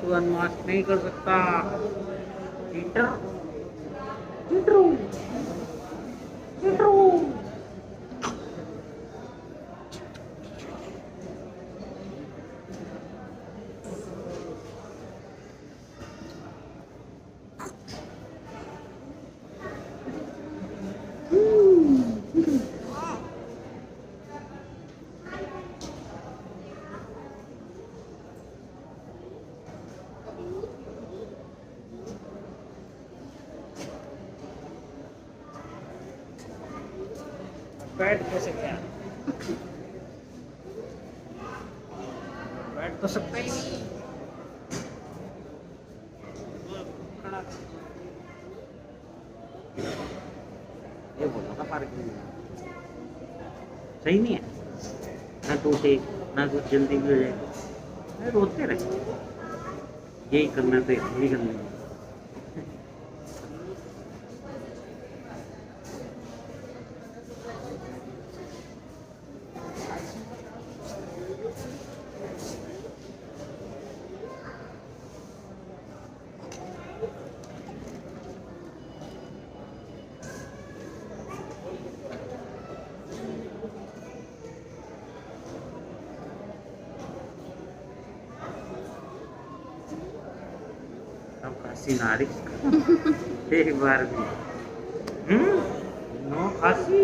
तू अनमास्क नहीं कर सकता। Cheater cheater cheater. बैठ कैसे गया? बैठ तो सकता ही नहीं। खड़ा ये बोला था पार्किंग में सही नहीं है ना, टूटे ना कुछ जल्दी भी हो जाए, रोते रहे। यही करना तो यही करना है। अब खांसी ना रही एक बार भी। नो खांसी।